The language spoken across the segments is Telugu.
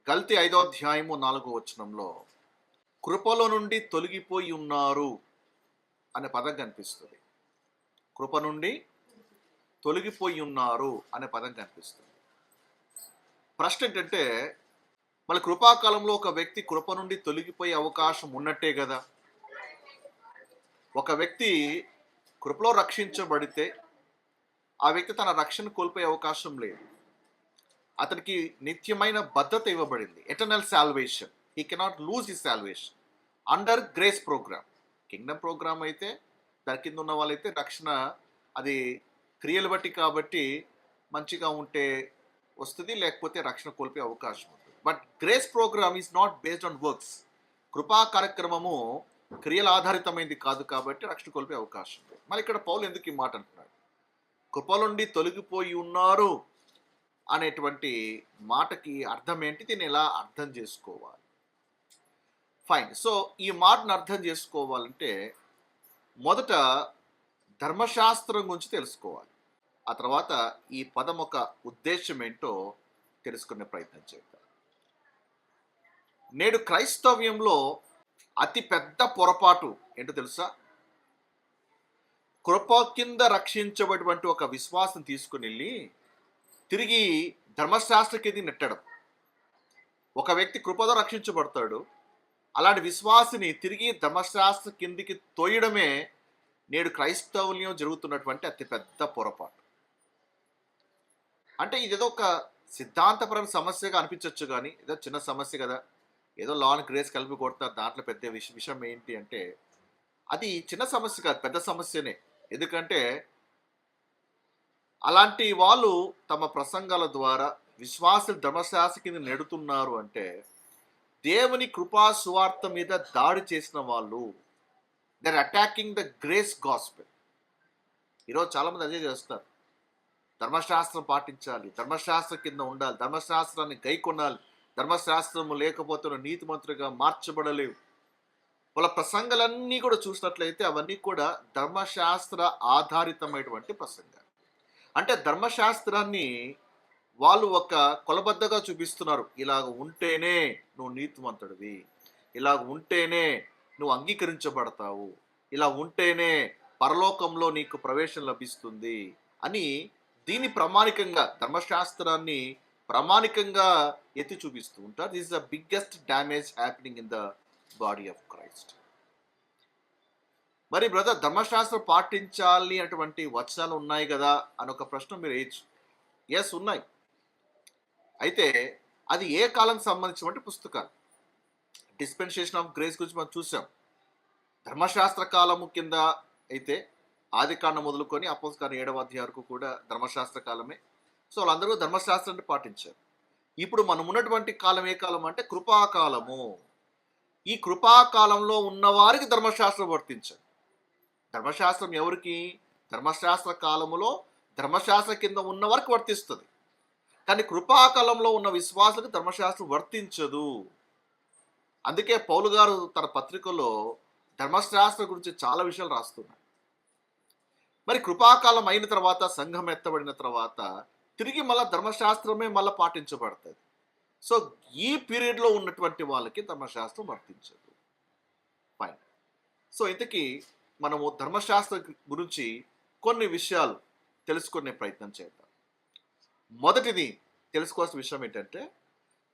గల్తీ 5వ అధ్యాయము 4వ వచనంలో కృపలో నుండి తొలగిపోయి ఉన్నారు అనే పదం కనిపిస్తుంది. కృప నుండి తొలగిపోయి ఉన్నారు అనే పదం కనిపిస్తుంది. ప్రశ్న ఏంటంటే, మళ్ళీ కృపాకాలంలో ఒక వ్యక్తి కృప నుండి తొలగిపోయే అవకాశం ఉన్నట్టే కదా. ఒక వ్యక్తి కృపలో రక్షించబడితే ఆ వ్యక్తి తన రక్షణ కోల్పోయే అవకాశం లేదు. అతనికి నిత్యమైన భద్రత ఇవ్వబడింది, eternal salvation. He cannot lose his salvation under grace programme. Kingdom programme అయితే దాని కింద ఉన్న వాళ్ళైతే రక్షణ అది క్రియలు బట్టి కాబట్టి మంచిగా ఉంటే వస్తుంది, లేకపోతే రక్షణ కోల్పోయే అవకాశం ఉంటుంది. But grace programme is not based on works. కృపా కార్యక్రమము క్రియల ఆధారితమైంది కాదు కాబట్టి రక్షణ కోల్పోయే అవకాశం ఉంది. మరి ఇక్కడ పౌలు ఎందుకు ఈ మాట అంటున్నాడు? కృప నుండి తొలగిపోయి ఉన్నారు అనేటువంటి మాటకి అర్థం ఏంటి? దీన్ని ఎలా అర్థం చేసుకోవాలి? ఫైన్. సో ఈ మాటను అర్థం చేసుకోవాలంటే మొదట ధర్మశాస్త్రం గురించి తెలుసుకోవాలి. ఆ తర్వాత ఈ పదం ఒక ఉద్దేశం ఏంటో తెలుసుకునే ప్రయత్నం చేద్దాం. నేడు క్రైస్తవ్యంలో అతి పెద్ద పొరపాటు ఏంటో తెలుసా? కృప కింద రక్షించబడినటువంటి ఒక విశ్వాసం తీసుకుని వెళ్ళి తిరిగి ధర్మశాస్త్ర కింద నెట్టడం. ఒక వ్యక్తి కృపతో రక్షించబడతాడు, అలాంటి విశ్వాసిని తిరిగి ధర్మశాస్త్ర కిందికి తోయడమే నేడు క్రైస్తవ్యం జరుగుతున్నటువంటి అతిపెద్ద పొరపాటు. అంటే ఇదేదో ఒక సిద్ధాంతపరమైన సమస్యగా అనిపించవచ్చు, కానీ ఏదో చిన్న సమస్య కదా, ఏదో లా అండ్ గ్రేస్ కలిపి కొడతారు, దాంట్లో పెద్ద విషయం ఏంటి అంటే అది చిన్న సమస్య కాదు, పెద్ద సమస్యనే. ఎందుకంటే అలాంటి వాళ్ళు తమ ప్రసంగాల ద్వారా విశ్వాసులు ధర్మశాస్త్ర కింద నెడుతున్నారు అంటే దేవుని కృపా సువార్త మీద దాడి చేసిన వాళ్ళు. They are attacking the grace gospel. ఈరోజు చాలామంది అదే చేస్తారు. ధర్మశాస్త్రం పాటించాలి, ధర్మశాస్త్రం కింద ఉండాలి, ధర్మశాస్త్రాన్ని గైకొనాలి, ధర్మశాస్త్రము లేకపోతే నీతిమంతులుగా మార్చబడలేవు. వాళ్ళ ప్రసంగాలన్నీ కూడా చూసినట్లయితే అవన్నీ కూడా ధర్మశాస్త్ర ఆధారితమైనటువంటి ప్రసంగాలు. అంటే ధర్మశాస్త్రాన్ని వాళ్ళు ఒక కొలబద్దగా చూపిస్తున్నారు. ఇలాగ ఉంటేనే నువ్వు నీతిమంతుడివి, ఇలాగ ఉంటేనే నువ్వు అంగీకరించబడతావు, ఇలా ఉంటేనే పరలోకంలో నీకు ప్రవేశం లభిస్తుంది అని దీన్ని ప్రామాణికంగా, ధర్మశాస్త్రాన్ని ప్రామాణికంగా ఎత్తి చూపిస్తూ ఉంటారు. This is the biggest damage happening in the body of Christ. మరి బ్రదర్, ధర్మశాస్త్రం పాటించాలి అటువంటి వచనాలు ఉన్నాయి కదా అని ఒక ప్రశ్న మీరు వేయచ్చు. ఎస్, ఉన్నాయి. అయితే అది ఏ కాలానికి సంబంధించినటువంటి పుస్తకాలు? డిస్పెన్సేషన్ ఆఫ్ గ్రేస్ గురించి మనం చూసాం. ధర్మశాస్త్ర కాలము కింద అయితే ఆదికాండం మొదలుకొని అపోస్తలుల 7వ అధ్యాయం వరకు కూడా ధర్మశాస్త్ర కాలమే. సో వాళ్ళందరూ ధర్మశాస్త్రాన్ని పాటించారు. ఇప్పుడు మనం ఉన్నటువంటి కాలం ఏ కాలం అంటే కృపాకాలము. ఈ కృపాకాలంలో ఉన్నవారికి ధర్మశాస్త్రం వర్తించాలి. ధర్మశాస్త్రం ఎవరికి? ధర్మశాస్త్ర కాలములో ధర్మశాస్త్ర కింద ఉన్న వారికి వర్తిస్తుంది. కానీ కృపాకాలంలో ఉన్న విశ్వాసులకు ధర్మశాస్త్రం వర్తించదు. అందుకే పౌలు గారు తన పత్రికలో ధర్మశాస్త్రం గురించి చాలా విషయాలు రాస్తున్నారు. మరి కృపాకాలం అయిన తర్వాత, సంఘం ఎత్తబడిన తర్వాత తిరిగి మళ్ళీ ధర్మశాస్త్రమే మళ్ళీ పాటించబడుతుంది. సో ఈ పీరియడ్లో ఉన్నటువంటి వాళ్ళకి ధర్మశాస్త్రం వర్తించదు. ఫైన్. సో ఇంతకీ మనము ధర్మశాస్త్రం గురించి కొన్ని విషయాలు తెలుసుకునే ప్రయత్నం చేద్దాం. మొదటిది తెలుసుకోవాల్సిన విషయం ఏంటంటే,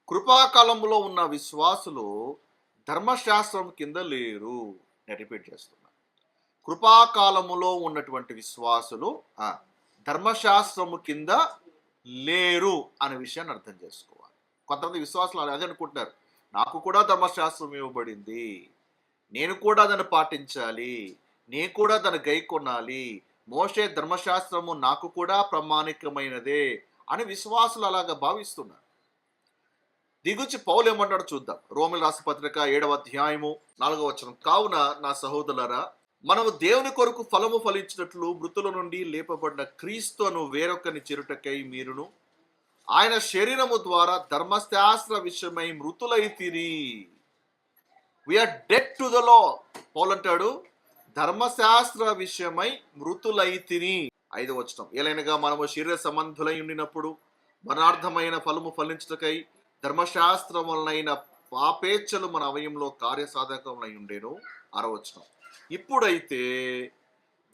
కృపాకాలంలో ఉన్న విశ్వాసులు ధర్మశాస్త్రం కింద లేరు. నేను రిపీట్ చేస్తున్నా. కృపాకాలములో ఉన్నటువంటి విశ్వాసులు ధర్మశాస్త్రము కింద లేరు అనే విషయాన్ని అర్థం చేసుకోవాలి. కొంతమంది విశ్వాసులు అదే అనుకుంటున్నారు, నాకు కూడా ధర్మశాస్త్రం ఇవ్వబడింది, నేను కూడా దాన్ని పాటించాలి, నేను కూడా దాన్ని గైకొనాలి, మోషే ధర్మశాస్త్రము నాకు కూడా ప్రామాణికమైనదే అని విశ్వాసులు అలాగా భావిస్తున్నారు. దిగుచి పౌలు ఏమన్నాడు చూద్దాం. రోమీయుల రాసిన పత్రిక 7వ అధ్యాయము 4వ వచనం. కావున నా సహోదరులారా, మనము దేవుని కొరకు ఫలము ఫలించినట్లు మృతుల నుండి లేపబడిన క్రీస్తును వేరొకని చేరుటకై మీరును ఆయన శరీరము ద్వారా ధర్మశాస్త్ర విషయమై మృతులైతిరి. We are dead to the law. పౌలు అంటాడు, ధర్మశాస్త్ర విషయమై మృతులైతిరి. 5వ వచనం. ఏలైనగా మనము శరీర సంబంధులై ఉండినప్పుడు మరణార్థమైన ఫలము ఫలించుటకై ధర్మశాస్త్రం వలనైన పాపేచ్ఛలు మన అవయంలో కార్యసాధకములై ఉండేను. 6వ వచనం. ఇప్పుడైతే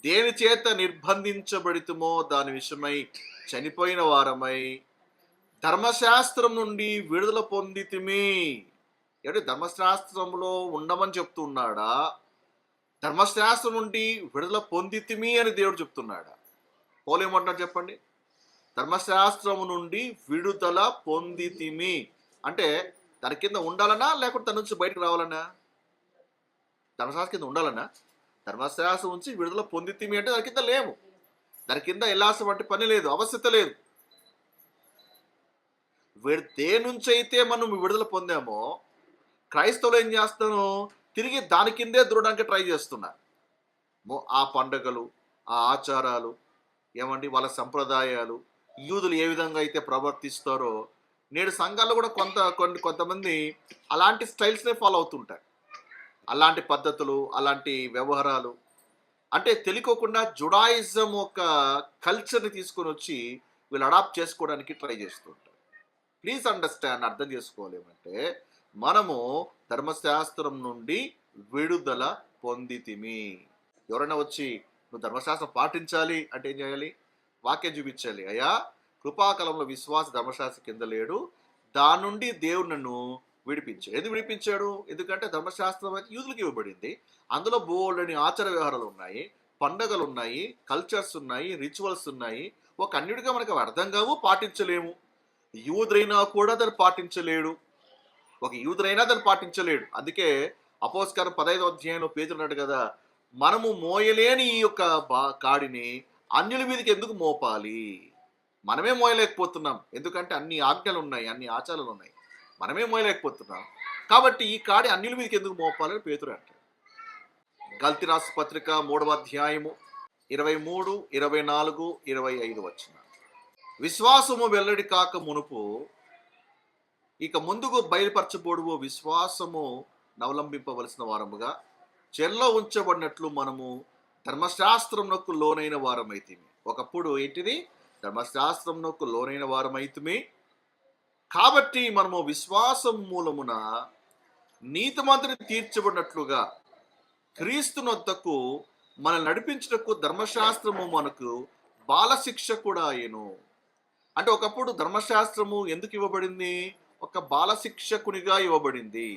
దేని చేత నిర్బంధించబడితుమో దాని విషయమై చనిపోయిన వారమై ధర్మశాస్త్రం నుండి విడుదల పొందితిమి. అంటే ధర్మశాస్త్రంలో ఉండమని చెప్తున్నాడా, ధర్మశాస్త్రం నుండి విడుదల పొందితిమి అని దేవుడు చెప్తున్నాడా? పోలేమంటున్నాడు చెప్పండి. ధర్మశాస్త్రము నుండి విడుదల పొందితిమి అంటే దాని కింద ఉండాలనా, లేకపోతే దాని నుంచి బయటకు రావాలనా? ధర్మశాస్త్రం కింద ఉండాలనా? ధర్మశాస్త్రం నుంచి విడుదల పొందితిమి అంటే దాని కింద లేము, దాని కింద వెళ్ళాల్సిన వంటి పని లేదు, అవశ్యత లేదు. దేని నుంచి అయితే మనం విడుదల పొందామో క్రైస్తవులు ఏం చేస్తాను, తిరిగి దాని కిందే దూరడానికి ట్రై చేస్తున్నారు. ఆ పండగలు, ఆ ఆచారాలు, ఏమండి వాళ్ళ సంప్రదాయాలు, యూదులు ఏ విధంగా అయితే ప్రవర్తిస్తారో నేడు సంఘాల్లో కూడా కొంతమంది అలాంటి స్టైల్స్నే ఫాలో అవుతుంటారు. అలాంటి పద్ధతులు, అలాంటి వ్యవహారాలు, అంటే తెలియకోకుండా జుడాయిజం ఒక కల్చర్ని తీసుకొని వచ్చి వీళ్ళు అడాప్ట్ చేసుకోవడానికి ట్రై చేస్తుంటారు. ప్లీజ్ అండర్స్టాండ్, అర్థం చేసుకోలేమంటే మనము ధర్మశాస్త్రం నుండి విడుదల పొందితిమి. ఎవరైనా వచ్చి నువ్వు ధర్మశాస్త్రం పాటించాలి అంటే ఏం చేయాలి? వాక్యం చూపించాలి. అయ్యా కృపాకాలంలో విశ్వాస ధర్మశాస్త్రం కింద లేడు, దాని నుండి దేవుడు నన్ను విడిపించాడు. ఎందుకు విడిపించాడు? ఎందుకంటే ధర్మశాస్త్రం అయితే యూదులకు ఇవ్వబడింది, అందులో బోల్డని ఆచార వ్యవహారాలు ఉన్నాయి, పండగలు ఉన్నాయి, కల్చర్స్ ఉన్నాయి, రిచువల్స్ ఉన్నాయి. ఒక అన్యుడిగా మనకు అవి అర్థం కావు, పాటించలేము. యూదురైనా కూడా దాన్ని పాటించలేడు, ఒక యూదురైనా దాన్ని పాటించలేడు. అందుకే అపోస్తలుల 15వ అధ్యాయంలో పేతురు అన్నాడు కదా, మనము మోయలేని ఈ యొక్క కాడిని అన్యుల మీదకి ఎందుకు మోపాలి? మనమే మోయలేకపోతున్నాం, ఎందుకంటే అన్ని ఆజ్ఞలు ఉన్నాయి, అన్ని ఆచారాలు ఉన్నాయి, మనమే మోయలేకపోతున్నాం. కాబట్టి ఈ కాడి అన్యుల మీదకి ఎందుకు మోపాలని పేతురు అంటాడు. గల్తీ రాసిన పత్రిక 3వ అధ్యాయము 23, 24, 25 వచనాలు. విశ్వాసము వెల్లడి కాక మునుపు ఇక ముందుకు బయలుపరచబోడు విశ్వాసము నవలంబింపవలసిన వారముగా చెల్లో ఉంచబడినట్లు మనము ధర్మశాస్త్రమునకు లోనైన వారమైతిమి. ఒకప్పుడు ఏంటిది? ధర్మశాస్త్రమునకు లోనైన వారమైతిమి. కాబట్టి మనము విశ్వాసం మూలమున నీతిమంతుని తీర్చబడినట్లుగా క్రీస్తునొద్దకు మనల్ని నడిపించుటకు ధర్మశాస్త్రము మనకు బాలశిక్ష కూడా అయ్యెను. అంటే ఒకప్పుడు ధర్మశాస్త్రము ఎందుకు ఇవ్వబడింది? ఒక బాలశిక్షకునిగా ఇవ్వబడింది.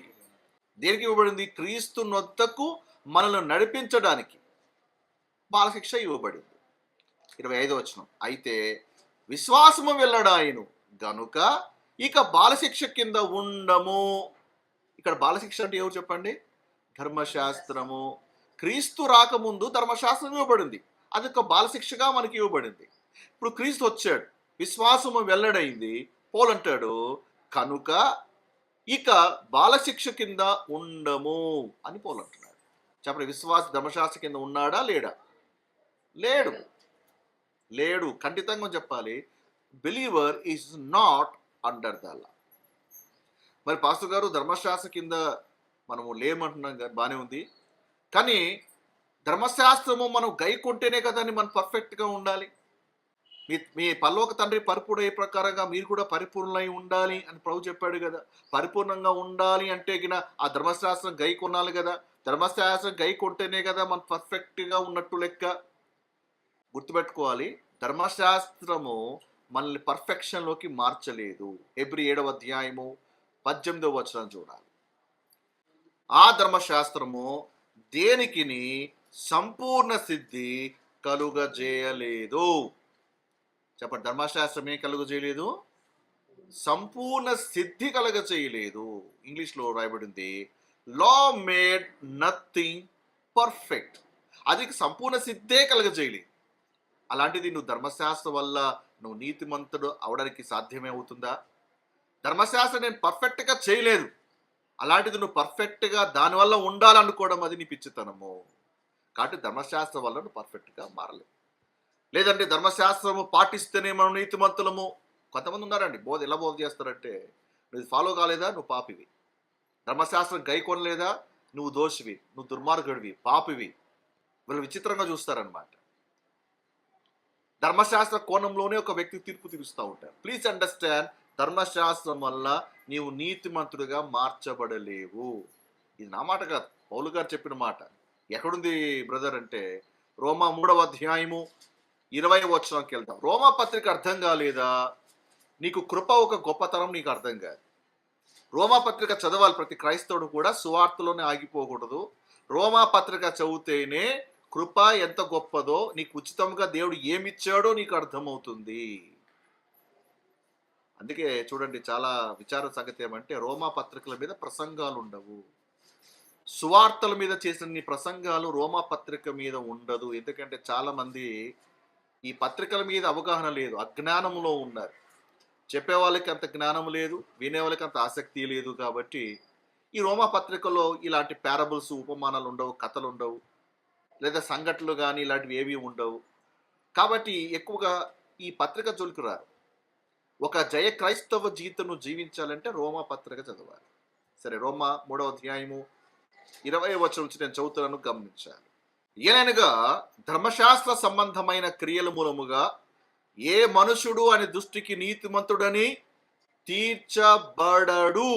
దేనికి ఇవ్వబడింది? క్రీస్తునొద్దకు మనల్ని నడిపించడానికి బాలశిక్ష ఇవ్వబడింది. 25వ వచనం. అయితే విశ్వాసము వెల్లడాయను గనుక ఇక బాలశిక్ష కింద ఉండము. ఇక్కడ బాలశిక్ష అంటే ఎవరు చెప్పండి? ధర్మశాస్త్రము. క్రీస్తు రాకముందు ధర్మశాస్త్రం ఇవ్వబడింది, అది ఒక బాలశిక్షగా మనకి ఇవ్వబడింది. ఇప్పుడు క్రీస్తు వచ్చాడు, విశ్వాసము వెల్లడైంది. పోలంటాడు కనుక ఇక బాలశిక్ష కింద ఉండము అని పోలంటున్నాడు. చెప్పండి, విశ్వాస ధర్మశాస్త్ర కింద ఉన్నాడా లేడా? లేడు, లేడు. ఖండితంగా చెప్పాలి, believer is not under the లా. మరి పాస్టర్ గారు ధర్మశాస్త్ర కింద మనము లేమంటున్నాం కదా, బాగానే ఉంది. కానీ ధర్మశాస్త్రము మనం గైకొంటేనే కదండి మనం పర్ఫెక్ట్గా ఉండాలి. మీ పరలోక తండ్రి పరిపూర్ణ ప్రకారంగా మీరు కూడా పరిపూర్ణమై ఉండాలి అని ప్రభు చెప్పాడు కదా. పరిపూర్ణంగా ఉండాలి అంటే గిన ఆ ధర్మశాస్త్రం గై కొనాలి కదా. ధర్మశాస్త్రం గై కొంటేనే కదా మనం పర్ఫెక్ట్గా ఉన్నట్టు లెక్క. గుర్తుపెట్టుకోవాలి, ధర్మశాస్త్రము మనల్ని పర్ఫెక్షన్లోకి మార్చలేదు. హెబ్రీ 7వ అధ్యాయము 18వ వచనం చూడాలి. ఆ ధర్మశాస్త్రము దేనికిని సంపూర్ణ సిద్ధి కలుగజేయలేదు. చెప్పండి, ధర్మశాస్త్రం ఏం కలుగజేయలేదు? సంపూర్ణ సిద్ధి కలుగజేయలేదు. ఇంగ్లీష్లో రాయబడింది లా మేడ్ నథింగ్ పర్ఫెక్ట్. అది సంపూర్ణ సిద్ధే కలుగజేయలేదు. అలాంటిది నువ్వు ధర్మశాస్త్రం వల్ల నువ్వు నీతిమంతుడు అవడానికి సాధ్యమే అవుతుందా? ధర్మశాస్త్రం నేను పర్ఫెక్ట్గా చేయలేదు, అలాంటిది నువ్వు పర్ఫెక్ట్గా దానివల్ల ఉండాలనుకోవడం అది నీ పిచ్చితనము. కాబట్టి ధర్మశాస్త్రం వల్ల నువ్వు పర్ఫెక్ట్గా మారలేదు. లేదంటే ధర్మశాస్త్రము పాటిస్తేనే మనం నీతిమంతులము. కొంతమంది ఉన్నారండి, ఎలా బోధ చేస్తారంటే, నువ్వు ఫాలో కాలేదా నువ్వు పాపివి, ధర్మశాస్త్రం గై కొనలేదా నువ్వు దోషివి, నువ్వు దుర్మార్గుడివి, పాపివి. వీళ్ళు విచిత్రంగా చూస్తారనమాట. ధర్మశాస్త్ర కోణంలోనే ఒక వ్యక్తి తీర్పు తీరుస్తూ ఉంటారు. ప్లీజ్ అండర్స్టాండ్, ధర్మశాస్త్రం వల్ల నీవు నీతిమంతుడిగా మార్చబడలేవు. ఇది నా మాట కాదు, పౌలు గారు చెప్పిన మాట. ఎక్కడుంది బ్రదర్ అంటే రోమా 3వ అధ్యాయము 20వ వచనంకి వెళ్తాం. రోమా పత్రిక అర్థం కాలేదా? నీకు కృప ఒక గొప్పతనం నీకు అర్థం కాదు. రోమా పత్రిక చదవాలి ప్రతి క్రైస్తవుడు కూడా, సువార్తలోనే ఆగిపోకూడదు. రోమా పత్రిక చదివితేనే కృప ఎంత గొప్పదో, నీకు ఉచితంగా దేవుడు ఏమిచ్చాడో నీకు అర్థమవుతుంది. అందుకే చూడండి, చాలా విచార సంగతి ఏమంటే రోమా పత్రికల మీద ప్రసంగాలు ఉండవు. సువార్తల మీద చేసిన ప్రసంగాలు రోమా పత్రిక మీద ఉండదు. ఎందుకంటే చాలా మంది ఈ పత్రికల మీద అవగాహన లేదు, అజ్ఞానంలో ఉన్నారు. చెప్పే వాళ్ళకి అంత జ్ఞానం లేదు, వినే వాళ్ళకి అంత ఆసక్తి లేదు. కాబట్టి ఈ రోమా పత్రికలో ఇలాంటి పారబుల్స్, ఉపమానాలు ఉండవు, కథలు ఉండవు, లేదా సంఘటనలు కానీ ఇలాంటివి ఏవి ఉండవు. కాబట్టి ఎక్కువగా ఈ పత్రిక జోలికి రారు. ఒక జయ క్రైస్తవ జీవితం జీవించాలంటే రోమా పత్రిక చదవాలి. సరే, రోమా 3వ అధ్యాయము 20వ వచనం నుంచి నేను చదువుతున్నాను, గమనించాలి. ఏనగా ధర్మశాస్త్ర సంబంధమైన క్రియల మూలముగా ఏ మనుషుడు అని దృష్టికి నీతిమంతుడని తీర్చబడడు.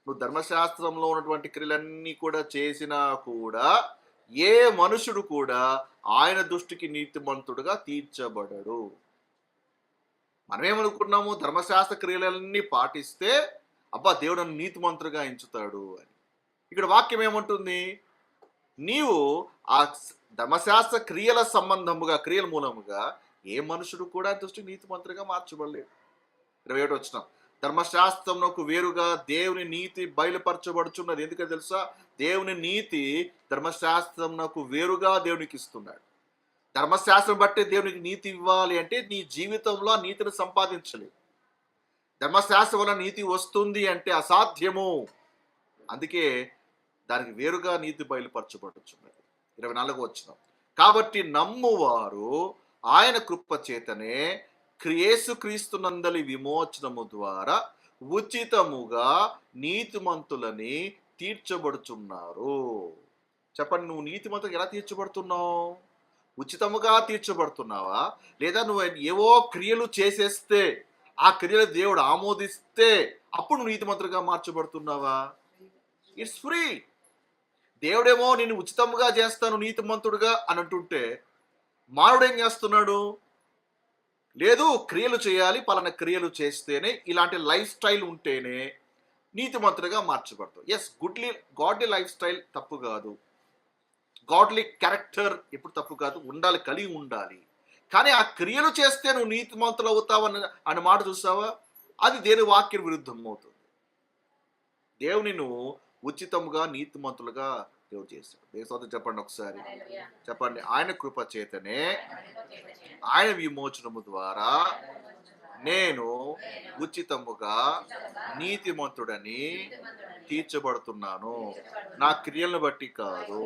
నువ్వు ధర్మశాస్త్రంలో ఉన్నటువంటి క్రియలన్నీ కూడా చేసినా కూడా ఏ మనుషుడు కూడా ఆయన దృష్టికి నీతిమంతుడుగా తీర్చబడడు. మనమేమనుకున్నాము, ధర్మశాస్త్ర క్రియలన్నీ పాటిస్తే అబ్బా దేవుడు నన్ను నీతిమంతుడుగా ఎంచుతాడు అని. ఇక్కడ వాక్యం ఏమంటుంది? నీవు ఆ ధర్మశాస్త్ర క్రియల సంబంధముగా, క్రియల మూలముగా ఏ మనుషుడు కూడా దృష్టికి నీతిమంతుడిగా మార్చబడలేడు. 21వ వచనం, ధర్మశాస్త్రమునకు వేరుగా దేవుని నీతి బయలుపరచబడుచున్నది. ఎందుకని తెలుసా? దేవుని నీతి ధర్మశాస్త్రమునకు వేరుగా దేవునికి ఇస్తున్నాడు. ధర్మశాస్త్రం బట్టి దేవునికి నీతి ఇవ్వాలి అంటే నీ జీవితంలో నీతిని సంపాదించలేదు. ధర్మశాస్త్రం వల్ల నీతి వస్తుంది అంటే అసాధ్యము. అందుకే దానికి వేరుగా నీతి బయలుపరచబడుచున్నది. 24వ వచనం, కాబట్టి నమ్మువారు ఆయన కృప చేతనే యేసుక్రీస్తునందలి విమోచనము ద్వారా ఉచితముగా నీతిమంతులని తీర్చబడుచున్నారు. చెప్పండి, నువ్వు నీతిమంతులు ఎలా తీర్చబడుతున్నావు? ఉచితముగా తీర్చబడుతున్నావా? లేదా నువ్వు ఏవో క్రియలు చేసేస్తే, ఆ క్రియలు దేవుడు ఆమోదిస్తే అప్పుడు నువ్వు నీతిమంతులుగా మార్చబడుతున్నావా? It's free. దేవుడేమో నేను ఉచితంగా చేస్తాను నీతిమంతుడుగా అని అంటుంటే, మానవుడు ఏం చేస్తున్నాడు? లేదు, క్రియలు చేయాలి, పలానా క్రియలు చేస్తేనే, ఇలాంటి లైఫ్ స్టైల్ ఉంటేనే నీతిమంతుడిగా మార్చబడతావు. ఎస్, గాడ్లీ లైఫ్ స్టైల్ తప్పు కాదు, గాడ్లీ క్యారెక్టర్ ఎప్పుడు తప్పు కాదు, ఉండాలి, కలిగి ఉండాలి. కానీ ఆ క్రియలు చేస్తే నువ్వు నీతిమంతులు అవుతావు అనే మాట చూసావా? అది దేని వాక్య విరుద్ధం అవుతుంది. దేవుని నువ్వు ఉచితముగా నీతిమంతులుగా దేవుడు చేశాడు. దేశం చెప్పండి ఒకసారి, చెప్పండి. ఆయన కృప చేతనే, ఆయన విమోచనము ద్వారా నేను ఉచితముగా నీతిమంతుడని తీర్చబడుతున్నాను, నా క్రియలను బట్టి కాదు.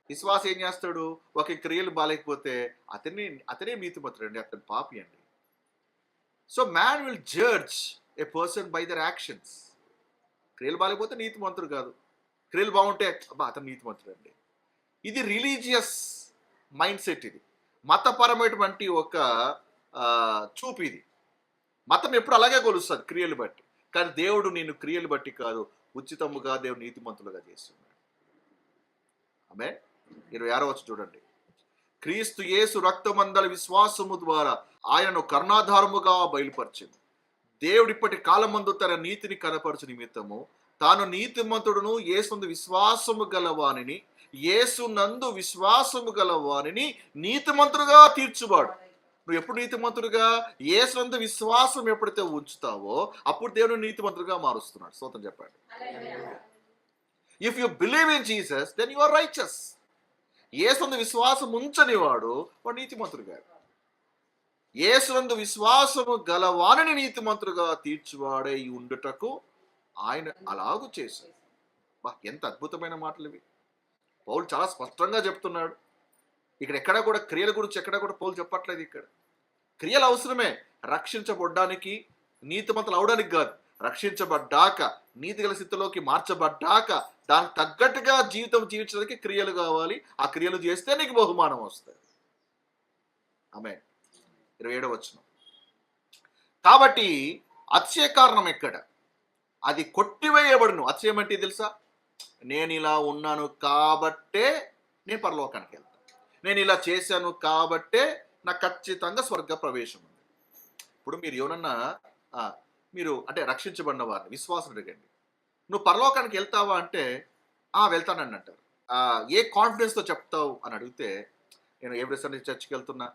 విశ్వాస ఏం చేస్తాడు? ఒక క్రియలు బాలేకపోతే అతనే నీతిమంతుడు అండి, అతని పాపి అండి. So man will judge A person by there actions. క్రియలు బాలేకపోతే నీతిమంతుడు కాదు, క్రియలు బాగుంటే అబ్బా అతను నీతిమంతుడు అండి. ఇది రిలీజియస్ మైండ్ సెట్, ఇది మతపరమైనటువంటి ఒక చూపు. ఇది మతం ఎప్పుడు అలాగే కొలుస్తుంది, క్రియలు బట్టి. కానీ దేవుడు నేను క్రియలు బట్టి కాదు, ఉచితముగా దేవుడు నీతిమంతులుగా చేస్తున్నాడు. ఆమె 26వ వచనం చూడండి, క్రీస్తు యేసు రక్తమందల విశ్వాసము ద్వారా ఆయనను కరుణాధారముగా బయలుపరిచింది. దేవుడు ఇప్పటి కాలమందు తన నీతిని కనపరచు నిమిత్తము తాను నీతిమంతుడును యేసునందు విశ్వాసము గలవానిని, యేసునందు విశ్వాసము గలవానిని నీతిమంతుడుగా తీర్చువాడు. నువ్వు ఎప్పుడు నీతిమంతుడుగా? యేసునందు విశ్వాసం ఎప్పుడైతే ఉంచుతావో అప్పుడు దేవుడు నీతిమంతుడుగా మారుస్తున్నాడు. స్తోత్రం చెప్పండి. If you believe in Jesus then you are righteous. యేసునందు విశ్వాసం ఉంచని వాడు నీతిమంతుడు కాదు. యేసునందు విశ్వాసము గలవానిని నీతిమంతుడుగా తీర్చువాడే ఉండుటకు ఆయన అలాగూ చేశాడు. ఎంత అద్భుతమైన మాటలు ఇవి. పౌలు చాలా స్పష్టంగా చెప్తున్నాడు. ఇక్కడ ఎక్కడా కూడా క్రియల గురించి ఎక్కడా కూడా పౌలు చెప్పట్లేదు. ఇక్కడ క్రియలు అవసరమే, రక్షించబడ్డానికి, నీతిమంతులు అవడానికి కాదు. రక్షించబడ్డాక, నీతిగల స్థితిలోకి మార్చబడ్డాక దానికి తగ్గట్టుగా జీవితం జీవించడానికి క్రియలు కావాలి. ఆ క్రియలు చేస్తే నీకు బహుమానం వస్తుంది. ఆమేన్. 27వ వచనం, కాబట్టి అతిశయ కారణం ఎక్కడ? అది కొట్టివేయబడును. అతిశయం అంటే తెలుసా? నేను ఇలా ఉన్నాను కాబట్టే నేను పరలోకానికి వెళ్తాను. నేను ఇలా చేశాను కాబట్టే నాకు ఖచ్చితంగా స్వర్గ ప్రవేశం ఉంది. ఇప్పుడు మీరు ఎవరన్నా ఆ, మీరు అంటే రక్షించబడిన వారిని విశ్వాసం అడగండి, నువ్వు పరలోకానికి వెళ్తావా అంటే వెళ్తానని అంటారు. ఏ కాన్ఫిడెన్స్తో చెప్తావు అని అడిగితే, నేను ఎవ్రీ సండే చర్చ్కి వెళ్తున్నా,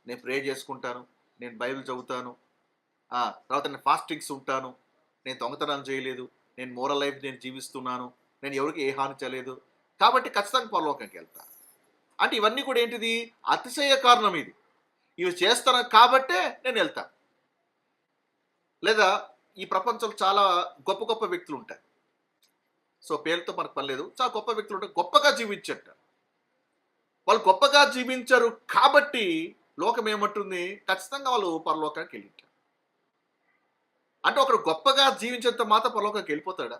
నేను ప్రే చేసుకుంటాను, నేను బైబిల్ చదువుతాను, తర్వాత నేను ఫాస్టింగ్స్ ఉంటాను, నేను దొంగతనాలు చేయలేదు, నేను మోరల్ లైఫ్ నేను జీవిస్తున్నాను, నేను ఎవరికి ఏ హాని చేయలేదు, కాబట్టి ఖచ్చితంగా పరలోకానికి వెళ్తా అంటే ఇవన్నీ కూడా ఏంటిది? అతిశయ కారణం ఇది. ఇవి చేస్తాను కాబట్టే నేను వెళ్తా. లేదా ఈ ప్రపంచంలో చాలా గొప్ప గొప్ప వ్యక్తులు ఉంటారు. సో పేరుతో మనకు పని లేదు. చాలా గొప్ప వ్యక్తులు ఉంటారు, గొప్పగా జీవించట. వాళ్ళు గొప్పగా జీవించరు కాబట్టి లోకం ఏమంటుంది? ఖచ్చితంగా వాళ్ళు పరలోకానికి వెళ్ళింటారు. అంటే ఒకడు గొప్పగా జీవించేంత మాత్రం పరలోకానికి వెళ్ళిపోతాడా?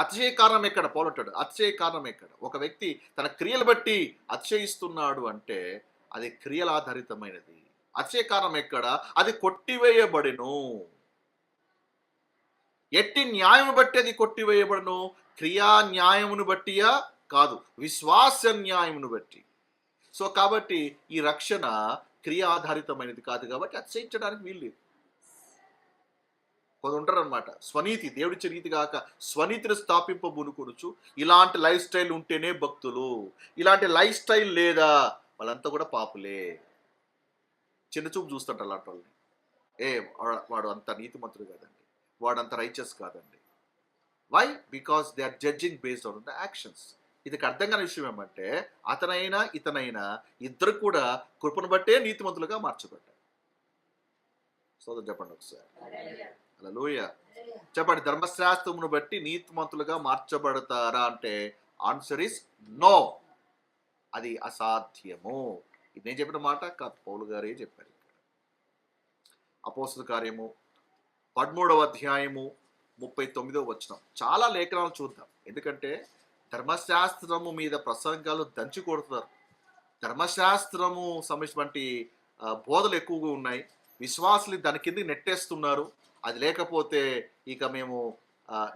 అతిశయ కారణం ఎక్కడ? పోలంటాడు, అతిశయ కారణం ఎక్కడ? ఒక వ్యక్తి తన క్రియలు బట్టి అతిశయిస్తున్నాడు అంటే అది క్రియల ఆధారితమైనది. అతిశయ కారణం ఎక్కడ? అది కొట్టివేయబడిను. ఎట్టి న్యాయమును బట్టి అది కొట్టివేయబడును? క్రియా న్యాయమును బట్టియా? కాదు, విశ్వాస న్యాయమును బట్టి. సో కాబట్టి ఈ రక్షణ క్రియ ఆధారితమైనది కాదు కాబట్టి అతిశయించడానికి వీల్లేదు. కొందరు ఉంటారు అనమాట, స్వనీతి దేవుడిచ్చే రీతి కాక స్వనీతిని స్థాపింపబునుకొనుచు ఇలాంటి లైఫ్ స్టైల్ ఉంటేనే భక్తులు, ఇలాంటి లైఫ్ స్టైల్ లేదా వాళ్ళంతా కూడా పాపులే. చిన్న చూపు చూస్తుంటారు అలాంటి వాళ్ళని. వాడు అంత నీతిమంతుడు కాదండి, వాడు అంత రైచస్ కాదండి. Why? Because they are judging based on the actions. ఇది అర్థం కాని విషయం ఏమంటే అతనైనా ఇతనైనా ఇద్దరు కూడా కృపను బట్టే నీతిమంతులుగా మార్చబడ్డారు. సోదరు చెప్పండి ఒకసారి. హల్లెలూయా. చెప్పండి, ధర్మశాస్త్రమును బట్టి నీతిమంతులుగా మార్చబడతారా అంటే ఆన్సర్ ఇస్ నో. అది అసాధ్యము. ఇది నేను చెప్పిన మాట కాదు, పౌలు గారే చెప్పారు. అపోస్తల కార్యము 13వ అధ్యాయము 39వ వచనం. చాలా లేఖనాలు చూద్దాం, ఎందుకంటే ధర్మశాస్త్రము మీద ప్రసంగాలు దంచి కొడుతున్నారు. ధర్మశాస్త్రము సంబంధించినటువంటి బోధలు ఎక్కువగా ఉన్నాయి. విశ్వాసులు దాని కింద నెట్టేస్తున్నారు. అది లేకపోతే ఇక మేము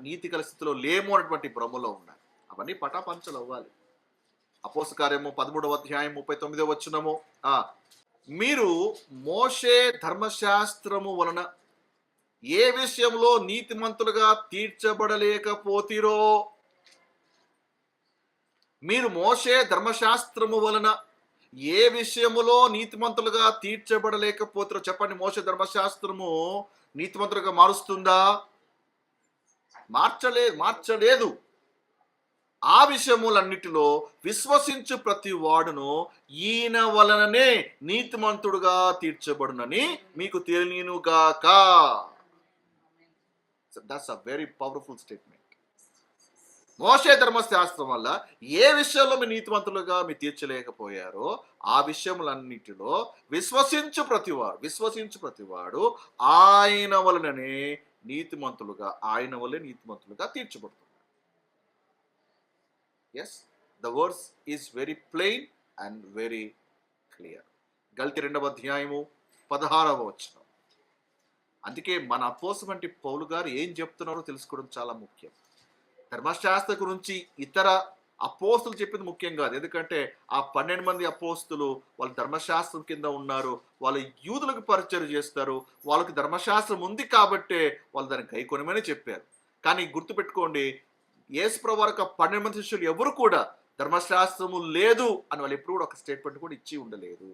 నీతి గల స్థితిలో లేము అన్నటువంటి భ్రమలో ఉన్నారు. అవన్నీ పటాపంచలు అవ్వాలి. అపోస్తల కార్యము 13వ అధ్యాయం 39వ వచనము. మీరు మోషే ధర్మశాస్త్రము వలన ఏ విషయంలో నీతిమంతులుగా తీర్చబడలేకపోతిరో, మీరు మోషే ధర్మశాస్త్రము వలన ఏ విషయములో నీతిమంతులుగా తీర్చబడలేకపోతారో చెప్పండి. మోషే ధర్మశాస్త్రము నీతిమంతులుగా మారుస్తుందా? మార్చలేదు. ఆ విషయములన్నిటిలో విశ్వసించు ప్రతి వాడును ఈయన వలననే నీతిమంతుడుగా తీర్చబడునని మీకు తెలియనుగాక. That's a very powerful statement. మోషే ధర్మశాస్త్రం వల్ల ఏ విషయంలో మీ నీతిమంతులుగా మీరు తీర్చలేకపోయారో ఆ విషయములన్నిటిలో విశ్వసించు ప్రతివాడు ఆయన వలననే ఆయన వల్లే నీతిమంతులుగా తీర్చబడుతున్నారు. Yes, the words is very plain and very clear. గల్తీ 2వ అధ్యాయము 16వ వచనం. అందుకే మన అపోస్తలుడైన పౌలు గారు ఏం చెప్తున్నారో తెలుసుకోవడం చాలా ముఖ్యం. ధర్మశాస్త్ర గురించి ఇతర అపోస్తులు చెప్పింది ముఖ్యం కాదు, ఎందుకంటే ఆ 12 మంది అపోస్తులు వాళ్ళు ధర్మశాస్త్రం కింద ఉన్నారు, వాళ్ళు యూదులకు పరిచయం చేస్తారు, వాళ్ళకి ధర్మశాస్త్రం ఉంది కాబట్టే వాళ్ళు దాన్ని గైకొనమని చెప్పారు. కానీ గుర్తుపెట్టుకోండి, యేసుప్రభువు వారికి 12 మంది శిష్యులు ఎవరు కూడా ధర్మశాస్త్రము లేదు అని వాళ్ళు ఎప్పుడు కూడా ఒక స్టేట్మెంట్ కూడా ఇచ్చి ఉండలేదు.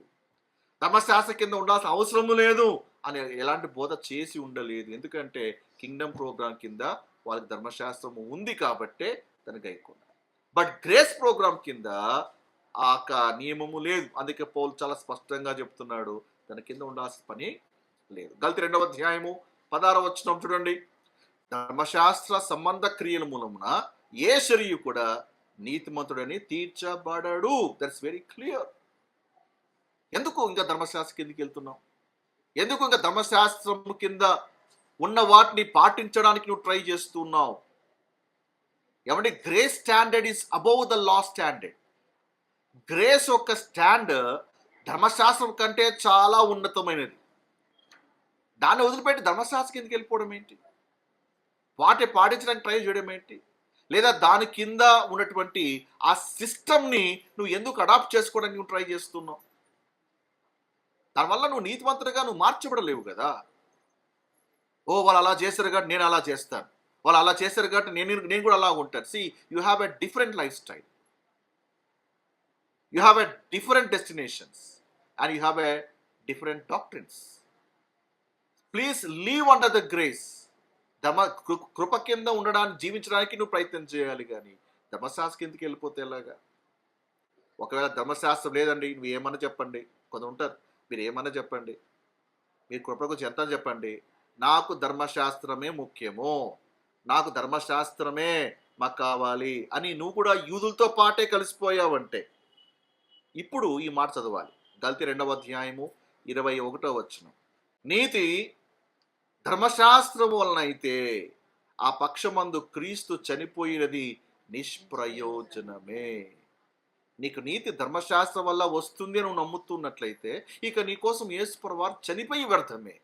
ధర్మశాస్త్రం కింద ఉండాల్సిన అవసరము లేదు అని ఎలాంటి బోధ చేసి ఉండలేదు. ఎందుకంటే కింగ్డమ్ ప్రోగ్రామ్ కింద వాళ్ళకి ధర్మశాస్త్రము ఉంది కాబట్టే దాన్ని గైకొన్నారు. బట్ గ్రేస్ ప్రోగ్రామ్ కింద ఆ నియమము లేదు. అందుకే పౌలు చాలా స్పష్టంగా చెప్తున్నాడు, దాని కింద ఉండాల్సిన పని లేదు. గల్తీ 2వ అధ్యాయము 16వ వచనం చూడండి. ధర్మశాస్త్ర సంబంధ క్రియల మూలమున ఏ శరీయు కూడా నీతిమంతుడని తీర్చబడడు. That's very clear. ఎందుకు ఇంకా ధర్మశాస్త్రం కిందకి వెళ్తున్నావు? ఎందుకు ఇంకా ధర్మశాస్త్రం కింద ఉన్న వాటిని పాటించడానికి నువ్వు ట్రై చేస్తున్నావు? ఏమంటే grace standard is above the law standard. Grace యొక్క స్టాండర్డ్ ధర్మశాస్త్రం కంటే చాలా ఉన్నతమైనది. దాన్ని వదిలిపెట్టి ధర్మశాస్త్రం కిందకి వెళ్ళిపోవడం ఏంటి? వాటి పాటించడానికి ట్రై చేయడం ఏంటి? లేదా దాని కింద ఉన్నటువంటి ఆ సిస్టమ్ని నువ్వు ఎందుకు అడాప్ట్ చేసుకోవడానికి నువ్వు ట్రై చేస్తున్నావు? దానివల్ల నువ్వు నీతివంతుడిగా నువ్వు మార్చబడలేవు కదా. ఓ వాళ్ళు అలా చేశారు కాబట్టి నేను అలా చేస్తాను, వాళ్ళు అలా చేశారు కాబట్టి నేను కూడా అలా ఉంటాను. See, you have a different life style, you have a different destinations and you have a different doctrines. Please live under the grace. కృప కింద ఉండడానికి, జీవించడానికి నువ్వు ప్రయత్నం చేయాలి. కానీ ధర్మశాస్త్రం కిందకి వెళ్ళిపోతే ఎలాగా? ఒకవేళ ధర్మశాస్త్రం లేదండి, నువ్వు ఏమన్నా చెప్పండి, కొంత ఉంటారు, మీరు ఏమన్నా చెప్పండి, మీరు కృప గురించి ఎంత చెప్పండి, నాకు ధర్మశాస్త్రమే ముఖ్యము, నాకు ధర్మశాస్త్రమే మాకు కావాలి అని నువ్వు కూడా యూదులతో పాటే కలిసిపోయావంటే, ఇప్పుడు ఈ మాట చదవాలి. గల్తీ 2వ అధ్యాయము 21వ వచనం. నీతి ధర్మశాస్త్రము వలన అయితే ఆ పక్షమందు క్రీస్తు చనిపోయినది నిష్ప్రయోజనమే. నీకు నీతి ధర్మశాస్త్రం వల్ల వస్తుంది అని నువ్వు నమ్ముతున్నట్లయితే ఇక నీ కోసం యేసుప్రభువు వారు చనిపోయి వ్యర్థమే.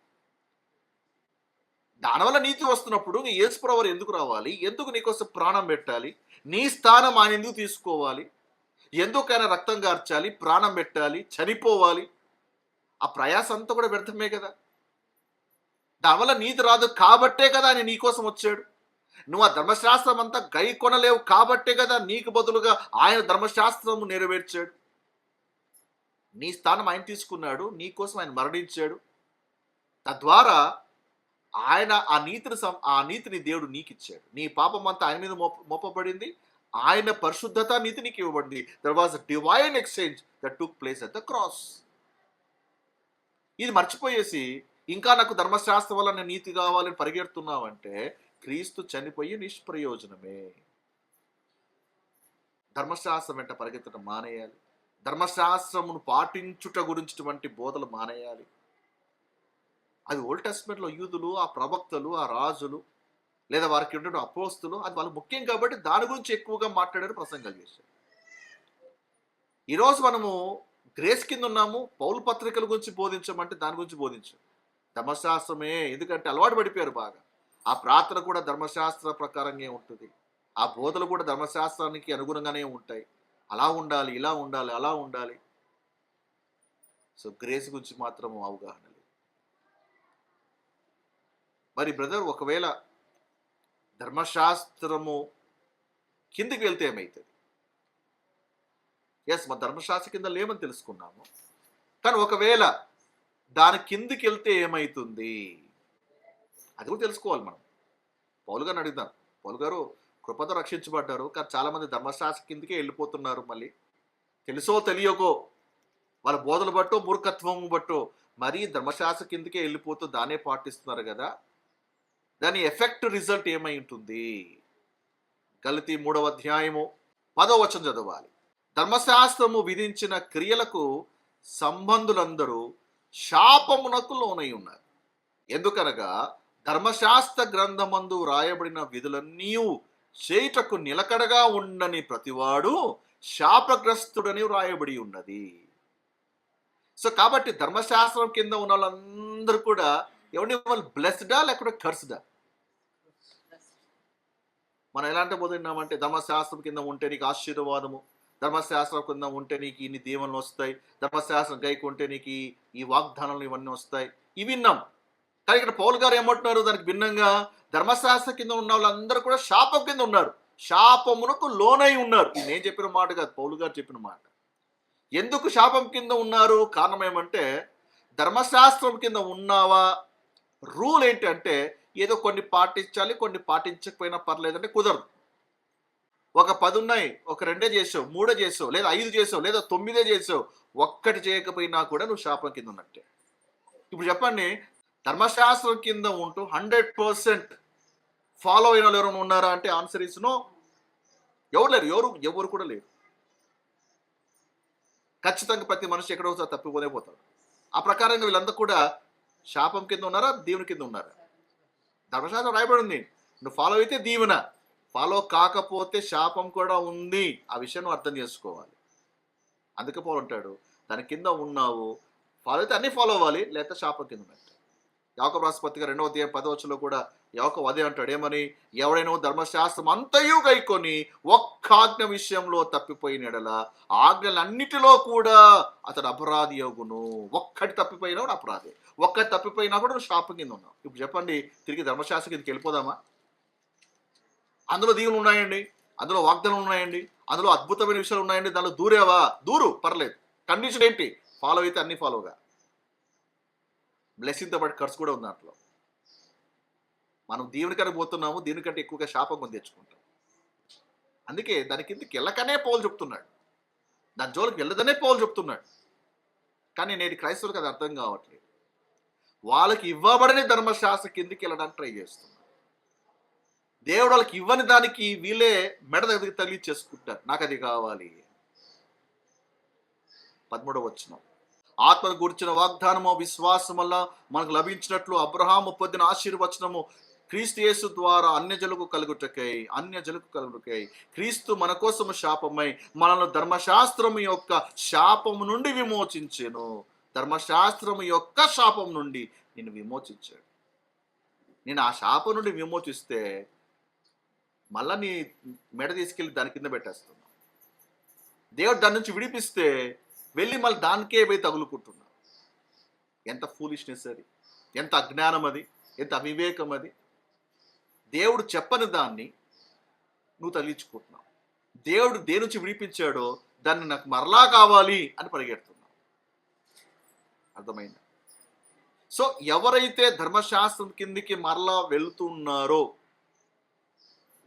దానివల్ల నీతి వస్తున్నప్పుడు నీ యేసుప్రభువు వారు ఎందుకు రావాలి? ఎందుకు నీకోసం ప్రాణం పెట్టాలి? నీ స్థానం ఆయన ఎందుకు తీసుకోవాలి? ఎందుకైనా రక్తం గార్చాలి, ప్రాణం పెట్టాలి, చనిపోవాలి? ఆ ప్రయాస అంతా కూడా వ్యర్థమే కదా. దానివల్ల నీతి రాదు కాబట్టే కదా ఆయన నీకోసం వచ్చాడు. నువ్వు ఆ ధర్మశాస్త్రం అంతా గై కొనలేవు కాబట్టే కదా నీకు బదులుగా ఆయన ధర్మశాస్త్రము నెరవేర్చాడు. నీ స్థానం ఆయన తీసుకున్నాడు, నీకోసం ఆయన మరణించాడు. తద్వారా ఆయన ఆ నీతిని దేవుడు నీకు ఇచ్చాడు. నీ పాపం అంతా ఆయన మీద మోపబడింది, ఆయన పరిశుద్ధత నీతి నీకు ఇవ్వబడింది. There was divine exchange that took place at the cross. ఇది మర్చిపోయేసి ఇంకా నాకు ధర్మశాస్త్రం వల్ల నేను నీతి కావాలని పరిగెడుతున్నావంటే క్రీస్తు చనిపోయి నిష్ప్రయోజనమే. ధర్మశాస్త్రం వెంట పరిగెత్తడం మానేయాలి. ధర్మశాస్త్రమును పాటించుట గురించినటువంటి బోధలు మానేయాలి. అది ఓల్డ్ టెస్ట్మెంట్లో యూదులు, ఆ ప్రవక్తలు, ఆ రాజులు, లేదా వారికి ఉండే అపోస్తులు, అది వాళ్ళు ముఖ్యం కాబట్టి దాని గురించి ఎక్కువగా మాట్లాడారు, ప్రసంగాలు చేశారు. ఈరోజు మనము గ్రేస్ కింద ఉన్నాము, పౌలు పత్రికల గురించి బోధించమంటే దాని గురించి బోధించాం. ధర్మశాస్త్రమే, ఎందుకంటే అలవాటు పడిపోయారు బాగా. ఆ ప్రార్థన కూడా ధర్మశాస్త్ర ప్రకారంగా ఉంటుంది, ఆ బోధలు కూడా ధర్మశాస్త్రానికి అనుగుణంగానే ఉంటాయి. అలా ఉండాలి, ఇలా ఉండాలి, అలా ఉండాలి. సో గ్రేస్ గురించి మాత్రము అవగాహన లేదు. మరి బ్రదర్, ఒకవేళ ధర్మశాస్త్రము కిందికి వెళ్తే ఏమవుతుంది? ఎస్, మా ధర్మశాస్త్ర కింద లేమని తెలుసుకున్నాము, కానీ ఒకవేళ దాని కిందికి వెళ్తే ఏమవుతుంది అది కూడా తెలుసుకోవాలి మనం. పౌలు గారిని అడుగుదాం. పౌలు గారు కృపతో రక్షించబడ్డారు, కానీ చాలామంది ధర్మశాస్త్ర కిందకే వెళ్ళిపోతున్నారు. మళ్ళీ తెలుసో తెలియకో వాళ్ళ బోధలు బట్టో మూర్ఖత్వం బట్టో మరీ ధర్మశాస్త్ర కిందకే వెళ్ళిపోతూ దాన్నే పాటిస్తున్నారు కదా. దాని ఎఫెక్ట్ రిజల్ట్ ఏమై ఉంటుంది? గలతీ 3వ అధ్యాయము 10వ వచనం చదవాలి. ధర్మశాస్త్రము విధించిన క్రియలకు సంబంధులందరూ శాపమునకు లోనై ఉన్నారు. ఎందుకనగా ధర్మశాస్త్ర గ్రంథమందు రాయబడిన విధులన్నీ చేయుటకు నిలకడగా ఉండని ప్రతివాడు శాపగ్రస్తుడని రాయబడి ఉన్నది. సో కాబట్టి ధర్మశాస్త్రం కింద ఉన్న వాళ్ళందరూ కూడా ఎవరిని వాళ్ళు బ్లెస్డా లేకపోతే కర్స్డా? మనం ఎలాంటి బోధిన్నామంటే ధర్మశాస్త్రం కింద ఉంటే నీకు ఆశీర్వాదము, ధర్మశాస్త్రం కింద ఉంటే నీకు ఇన్ని దీవెనలు వస్తాయి, ధర్మశాస్త్రం గైకుంటే నీకు ఈ వాగ్దానాలు ఇవన్నీ వస్తాయి, ఇవి విన్నాం. కానీ ఇక్కడ పౌలు గారు ఏమంటున్నారు? దానికి భిన్నంగా ధర్మశాస్త్ర కింద ఉన్న వాళ్ళందరూ కూడా శాపం కింద ఉన్నారు, శాపమునకు లోనై ఉన్నారు. ఇది నేను చెప్పిన మాట కాదు, పౌలు గారు చెప్పిన మాట. ఎందుకు శాపం కింద ఉన్నారు? కారణం ఏమంటే ధర్మశాస్త్రం కింద ఉన్నావా, రూల్ ఏంటంటే ఏదో కొన్ని పాటించాలి, కొన్ని పాటించకపోయినా పర్లేదంటే కుదరదు. ఒక 10 ఉన్నాయి, ఒక 2 చేసావు, 3 చేసావు, లేదా 5 చేసావు, లేదా 9 చేసావు, ఒక్కటి చేయకపోయినా కూడా నువ్వు శాపం కింద ఉన్నట్టే. ఇప్పుడు చెప్పండి, ధర్మశాస్త్రం కింద ఉంటూ 100% ఫాలో అయిన వాళ్ళు ఎవరైనా ఉన్నారా అంటే ఆన్సర్ ఇస్ నో. ఎవరు లేరు, ఎవరు కూడా లేరు. ఖచ్చితంగా ప్రతి మనిషి ఎక్కడో ఒకసారి తప్పిపోనే పోతాడు. ఆ ప్రకారంగా వీళ్ళందరూ కూడా శాపం కింద ఉన్నారా, దేవుని కింద ఉన్నారా? ధర్మశాస్త్రం రాయబడి ఉంది, నువ్వు ఫాలో అయితే దీవెన, ఫాలో కాకపోతే శాపం కూడా ఉంది. ఆ విషయం నువ్వు అర్థం చేసుకోవాలి. అందుకే పౌలు అంటాడు, దాని కింద ఉన్నావు, ఫాలో అయితే అన్నీ ఫాలో అవ్వాలి, లేకపోతే శాపం కింద ఉన్నట్టు. యాకోబు రాసిన పత్రిక 2వ అధ్యాయం 10వ వచనంలో కూడా యాకోబు అదే అంటాడు, ఏమని? ఎవడైనా ధర్మశాస్త్రం అంతయు గైకొని ఒక్క ఆజ్ఞ విషయంలో తప్పిపోయిన ఎడల ఆజ్ఞలన్నిటిలో కూడా అతడు అపరాధి అగును. ఒక్కటి తప్పిపోయినా కూడా అపరాధి, ఒక్కటి తప్పిపోయినా కూడా నువ్వు శాపం కింద ఉన్నావు. ఇప్పుడు చెప్పండి, తిరిగి ధర్మశాస్త్రం కిందకి వెళ్ళిపోదామా? అందులో దీవులు ఉన్నాయండి, అందులో వాగ్దానం ఉన్నాయండి, అందులో అద్భుతమైన విషయాలు ఉన్నాయండి. దానిలో దూరేవా? దూరు, పర్లేదు. కండిషన్ ఏంటి? ఫాలో అయితే అన్ని ఫాలోగా. బ్లెస్సింగ్తో పాటు ఖర్చు కూడా ఉంది దాంట్లో. మనం దీవునికని పోతున్నాము, దీనికంటే ఎక్కువగా శాపం కొని తెచ్చుకుంటాం. అందుకే దాని కిందకి వెళ్ళకనే పౌలు చెప్తున్నాడు, దాని జోలికి వెళ్ళదనే పౌలు చెప్తున్నాడు. కానీ నేటి క్రైస్తవులకు అది అర్థం కావట్లేదు. వాళ్ళకి ఇవ్వబడని ధర్మశాస్త్రం కిందికి వెళ్ళడానికి ట్రై చేస్తున్నారు. దేవుడు వాళ్ళకి ఇవ్వని దానికి వీళ్ళే మెడ దగ్గరికి తగిలించేసుకుంటారు, నాకు అది కావాలి. 13వ వచనం, ఆత్మను గురించిన వాగ్దానము విశ్వాసం వల్ల మనకు లభించినట్లు అబ్రహాము పొందిన ఆశీర్వచనము క్రీస్తు యేసు ద్వారా అన్యజనులకు కలుగుటకై క్రీస్తు మన కోసము శాపమై మనల్ని ధర్మశాస్త్రము యొక్క శాపము నుండి విమోచించెను. ధర్మశాస్త్రము యొక్క శాపం నుండి నేను విమోచించాడు. నేను ఆ శాపం నుండి విమోచిస్తే మళ్ళా నీ మెడ తీసుకెళ్ళి దాని కింద పెట్టేస్తున్నా. దేవుడు దాని నుంచి విడిపిస్తే వెళ్ళి మళ్ళీ దానికే పోయి తగులుకుంటున్నా. ఎంత ఫూలిష్నెస్ అది, ఎంత అజ్ఞానం అది, ఎంత అవివేకం అది. దేవుడు చెప్పని దాన్ని నువ్వు తగిలించుకుంటున్నావు. దేవుడు దేని నుంచి విడిపించాడో దాన్ని నాకు మరలా కావాలి అని పరిగెడుతున్నావు. అర్థమైందా? సో ఎవరైతే ధర్మశాస్త్రం కిందికి మరలా వెళుతున్నారో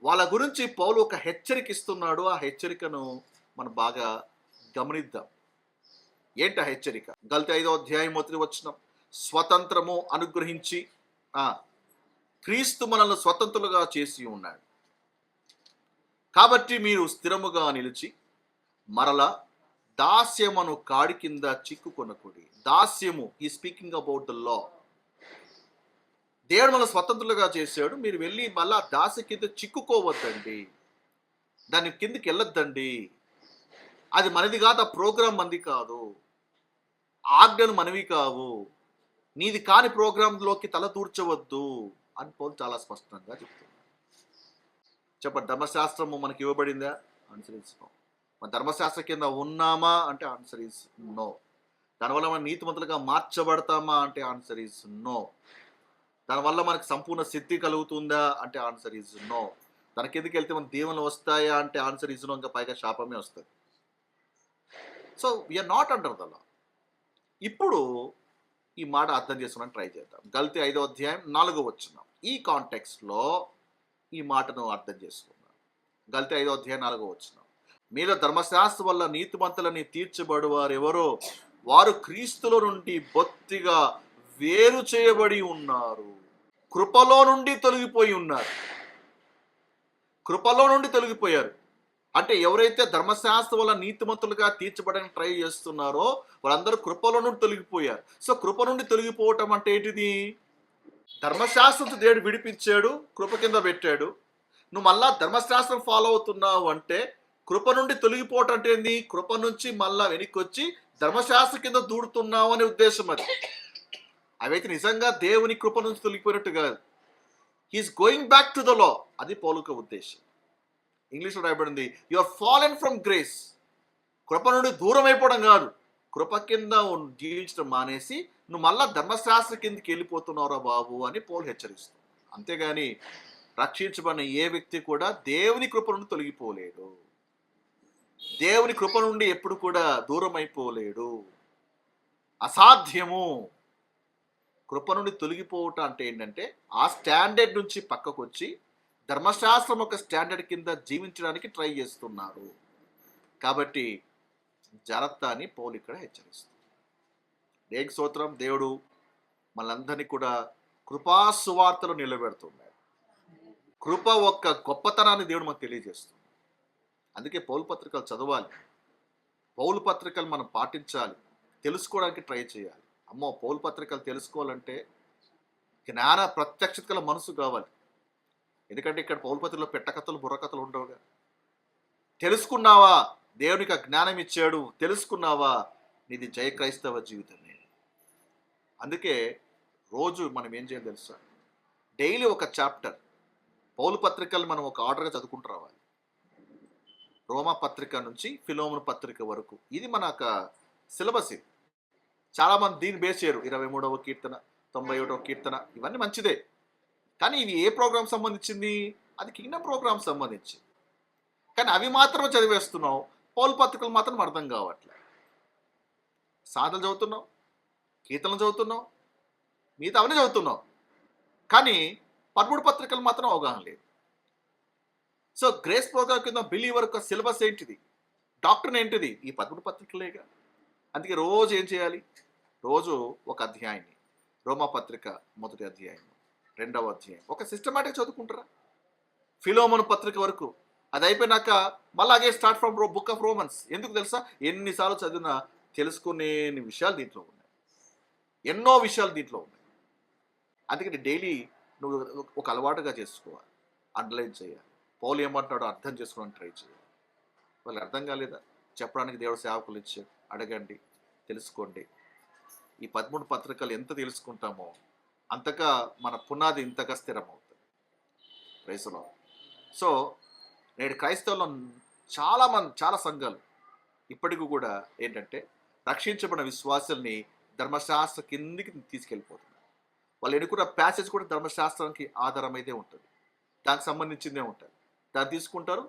వాళ్ళ గురించి పౌలు ఒక హెచ్చరిక ఇస్తున్నాడు. ఆ హెచ్చరికను మనం బాగా గమనిద్దాం. ఏంటి ఆ హెచ్చరిక? గలతీ 5వ అధ్యాయం 1వ వచనం, స్వతంత్రము అనుగ్రహించి క్రీస్తు మనల్ని స్వతంత్రులుగా చేసి ఉన్నాడు కాబట్టి మీరు స్థిరముగా నిలిచి మరల దాస్యమును కాడి కింద చిక్కుకొనకుడి. దాస్యము, ఈ స్పీకింగ్ అబౌట్ ద లా. దేవుడు మనల్ని స్వతంత్రులుగా చేశాడు, మీరు వెళ్ళి మళ్ళా దాస్య కింద చిక్కుకోవద్దండి, దాని కిందకి వెళ్ళొద్దండి. అది మనది కాదు, ఆ ప్రోగ్రాం మనది కాదు, ఆజ్ఞలు మనవి కావు, నీది కాని ప్రోగ్రాంలోకి తల దూర్చవద్దు అని పౌలు చాలా స్పష్టంగా చెప్తున్నాడు. చెప్పండి, ధర్మశాస్త్రము మనకి ఇవ్వబడిందా? Answer is no. మన ధర్మశాస్త్రం కింద ఉన్నామా అంటే ఆన్సర్ ఇస్ నో. దానివల్ల మనం నీతిమంతులుగా మార్చబడతామా అంటే ఆన్సర్ ఇస్ నో. దానివల్ల మనకు సంపూర్ణ సిద్ధి కలుగుతుందా అంటే ఆన్సర్ ఇస్ నో. దాని కిందకి వెళ్తే మన దీవెనలు వస్తాయా అంటే ఆన్సర్ ఇస్ నో. ఇంకా పైగా శాపమే వస్తుంది. So we are not under the law. ఇప్పుడు ఈ మాట అర్థం చేసుకోవడానికి ట్రై చేద్దాం. గలతీ 5వ అధ్యాయం 4వ వచనం, ఈ కాంటెక్స్ట్లో ఈ మాటను అర్థం చేసుకున్నాం. గలతీ 5వ అధ్యాయం 4వ వచనం, మీలో ధర్మశాస్త్రం వల్ల నీతిమంతులని తీర్చబడువారు ఎవరో వారు క్రీస్తులో నుండి బొత్తిగా వేరు చేయబడి ఉన్నారు, కృపలో నుండి తొలగిపోయి ఉన్నారు. కృపలో నుండి తొలగిపోయారు అంటే ఎవరైతే ధర్మశాస్త్రం వల్ల నీతిమంతులుగా తీర్చబడడానికి ట్రై చేస్తున్నారో వాళ్ళందరూ కృపలో నుండి తొలగిపోయారు. సో కృప నుండి తొలగిపోవటం అంటే ఏంటిది? ధర్మశాస్త్రంతో దేవుడు విడిపించాడు, కృప కింద పెట్టాడు. నువ్వు మళ్ళా ధర్మశాస్త్రం ఫాలో అవుతున్నావు అంటే కృప నుండి తొలగిపోవటం అంటే ఏంది? కృప నుంచి మళ్ళా వెనక్కి వచ్చి ధర్మశాస్త్రం కింద దూడుతున్నావు అనే ఉద్దేశం అది. అవైతే నిజంగా దేవుని కృప నుంచి తొలగిపోయినట్టు కాదు. He is going back to the law. అది పౌలుక ఉద్దేశం. ఇంగ్లీష్లో రాయబడింది, you are fallen from grace. కృప నుండి దూరం అయిపోవడం కాదు, కృప కింద జీవించడం మానేసి నువ్వు మళ్ళా ధర్మశాస్త్ర కిందకి వెళ్ళిపోతున్నావురా బాబు అని పౌలు హెచ్చరిస్తుంది. అంతేగాని రక్షించబడిన ఏ వ్యక్తి కూడా దేవుని కృప నుండి తొలగిపోలేడు, దేవుని కృప నుండి ఎప్పుడు కూడా దూరం అయిపోలేడు. అసాధ్యము. కృప నుండి తొలగిపోవటం అంటే ఏంటంటే ఆ స్టాండర్డ్ నుంచి పక్కకు వచ్చి ధర్మశాస్త్రం ఒక స్టాండర్డ్ కింద జీవించడానికి ట్రై చేస్తున్నారు. కాబట్టి జాగ్రత్త అని పౌలు ఇక్కడ హెచ్చరిస్తుంది. దేవునికి స్తోత్రం. దేవుడు మనందరినీ కూడా కృపా సువార్తలో నిలబెడుతున్నాడు. కృప ఒక్క గొప్పతనాన్ని దేవుడు మనకు తెలియజేస్తుంది. అందుకే పౌలు పత్రికలు చదవాలి, పౌలు పత్రికలు మనం పాటించాలి, తెలుసుకోవడానికి ట్రై చేయాలి. అమ్మో, పౌలు పత్రికలు తెలుసుకోవాలంటే జ్ఞాన ప్రత్యక్షత గల మనసు కావాలి. ఎందుకంటే ఇక్కడ పౌలు పత్రికలో పెట్టకథలు బుర్రకథలు ఉండవుగా. తెలుసుకున్నావా? దేవునికి ఆ జ్ఞానం ఇచ్చాడు, తెలుసుకున్నావా? నీది జయ క్రైస్తవ జీవితమే. అందుకే రోజు మనం ఏం చేయాలి తెలుసా? డైలీ ఒక చాప్టర్ పౌలు పత్రికలు మనం ఒక ఆర్డర్గా చదువుకుంటూ రావాలి. రోమా పత్రిక నుంచి ఫిలోమోను పత్రిక వరకు ఇది మన యొక్క సిలబస్. ఇది చాలామంది దీన్ని బేస్ చేయరు. 23వ కీర్తన, 91వ కీర్తన ఇవన్నీ మంచిదే. కానీ ఇవి ఏ ప్రోగ్రామ్ సంబంధించింది? అది కింగ్డమ్ ప్రోగ్రామ్ సంబంధించి. కానీ అవి మాత్రమే చదివేస్తున్నావు, పౌలు పత్రికలు మాత్రం అర్థం కావట్లే. సాధలు చదువుతున్నావు, కీర్తనలు చదువుతున్నావు, మిగతా అవన్నీ చదువుతున్నావు, కానీ 13 పత్రికలు మాత్రం అవగాహన లేదు. సో గ్రేస్ ప్రోగ్రామ్ కింద బిలీవర్ యొక్క సిలబస్ ఏంటిది, డాక్టర్ ఏంటిది? ఈ 13 పత్రికలేగా. అందుకే రోజు ఏం చేయాలి? రోజు ఒక అధ్యాయాన్ని, రోమా పత్రిక మొదటి అధ్యాయం, 2వ అధ్యాయం ఒక సిస్టమాటిక్ చదువుకుంటారా? ఫిలోమోను పత్రిక వరకు. అది అయిపోయినాక మళ్ళీ again start from book of Romans. ఎందుకు తెలుసా? ఎన్నిసార్లు చదివినా తెలుసుకునే విషయాలు దీంట్లో ఉన్నాయి, ఎన్నో విషయాలు దీంట్లో ఉన్నాయి. అందుకని డైలీ నువ్వు ఒక అలవాటుగా చేసుకోవాలి, అండర్లైన్ చేయాలి. పౌలు ఏమంటున్నాడో అర్థం చేసుకోవడానికి ట్రై చేయాలి. వాళ్ళు అర్థం కాలేదా? చెప్పడానికి దేవుడు సేవకులు ఇచ్చారు, అడగండి, తెలుసుకోండి. ఈ 13 పత్రికలు ఎంత తెలుసుకుంటామో అంతగా మన పునాది ఇంతగా స్థిరమవుతుంది. Praise the lord. సో నేడు క్రైస్తవుల్లో చాలా సంఘాలు ఇప్పటికి కూడా ఏంటంటే రక్షించబడిన విశ్వాసుల్ని ధర్మశాస్త్ర కిందికి తీసుకెళ్ళిపోతున్నారు. వాళ్ళు ఎన్నుకున్న ప్యాసేజ్ కూడా ధర్మశాస్త్రానికి ఆధారమైతే ఉంటుంది, దానికి సంబంధించిందే ఉంటుంది. దాన్ని తీసుకుంటారు,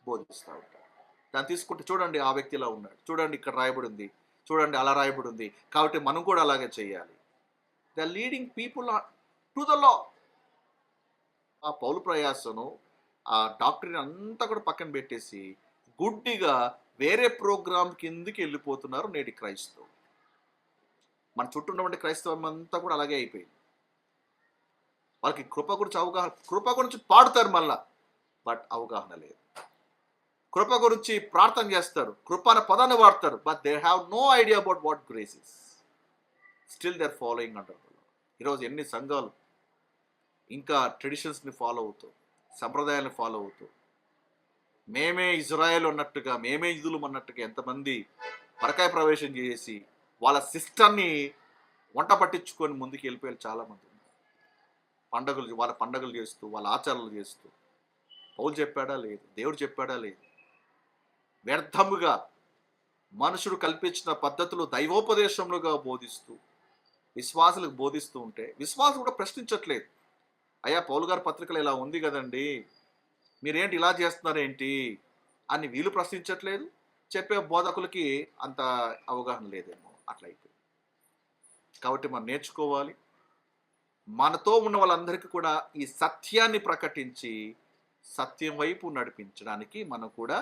బోధిస్తూ ఉంటారు. దాన్ని తీసుకుంటే చూడండి ఆ వ్యక్తి ఇలా ఉన్నాడు, చూడండి ఇక్కడ రాయబడి ఉంది, చూడండి అలా రాయబడి ఉంది, కాబట్టి మనం కూడా అలాగే చేయాలి. The leading people to the లా. ఆ పౌలు ప్రయాసను, ఆ డాక్టరీని అంతా కూడా పక్కన పెట్టేసి గుడ్డిగా వేరే ప్రోగ్రామ్ కిందికి వెళ్ళిపోతున్నారు నేటి క్రైస్తవం. మన చుట్టూ ఉన్నటువంటి క్రైస్తవం అంతా కూడా అలాగే అయిపోయింది. వాళ్ళకి కృప గురించి అవగాహన, కృప గురించి పాడుతారు మళ్ళా, బట్ అవగాహన లేదు. కృప గురించి ప్రార్థన చేస్తారు, కృప అనే పదాన్ని వాడతారు, but they have no idea about what grace is. Still they are following under the law. ఈరోజు ఎన్ని సంఘాలు ఇంకా ట్రెడిషన్స్ని ఫాలో అవుతూ, సంప్రదాయాలను ఫాలో అవుతూ, మేమే ఇజ్రాయెల్ అన్నట్టుగా, మేమే యూదులం అన్నట్టుగా ఎంతమంది పరకాయ ప్రవేశం చేసి వాళ్ళ సిస్టర్ని వంట పట్టించుకొని ముందుకు వెళ్ళిపోయారు చాలామంది ఉన్నారు. వాళ్ళ పండగలు చేస్తూ, వాళ్ళ ఆచారాలు చేస్తూ. పౌలు చెప్పాడా? లేదు. దేవుడు చెప్పాడా? లేదు. వ్యర్థముగా మనుషుడు కల్పించిన పద్ధతులు దైవోపదేశములుగా బోధిస్తూ, విశ్వాసులకు బోధిస్తూ ఉంటే విశ్వాసులు కూడా ప్రశ్నించట్లేదు. అయ్యా పౌలు గారి పత్రికలు ఇలా ఉంది కదండి, మీరేంటి ఇలా చేస్తున్నారేంటి అని వీళ్ళు ప్రశ్నించట్లేదు. చెప్పే బోధకులకి అంత అవగాహన లేదేమో, అట్లా అయిపోయింది. కాబట్టి మనం నేర్చుకోవాలి. మనతో ఉన్న వాళ్ళందరికీ కూడా ఈ సత్యాన్ని ప్రకటించి సత్యం వైపు నడిపించడానికి మనం కూడా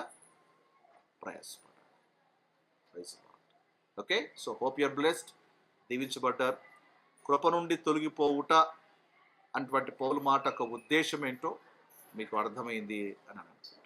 ప్రయాసపడాలి. Okay, so hope you're blessed, దీవించబడ్డారు. కృప నుండి తొలగిపోవుట అటువంటి పౌలు మాట యొక్క ఉద్దేశం ఏంటో మీకు అర్థమైంది అని అనుకుంటున్నాను.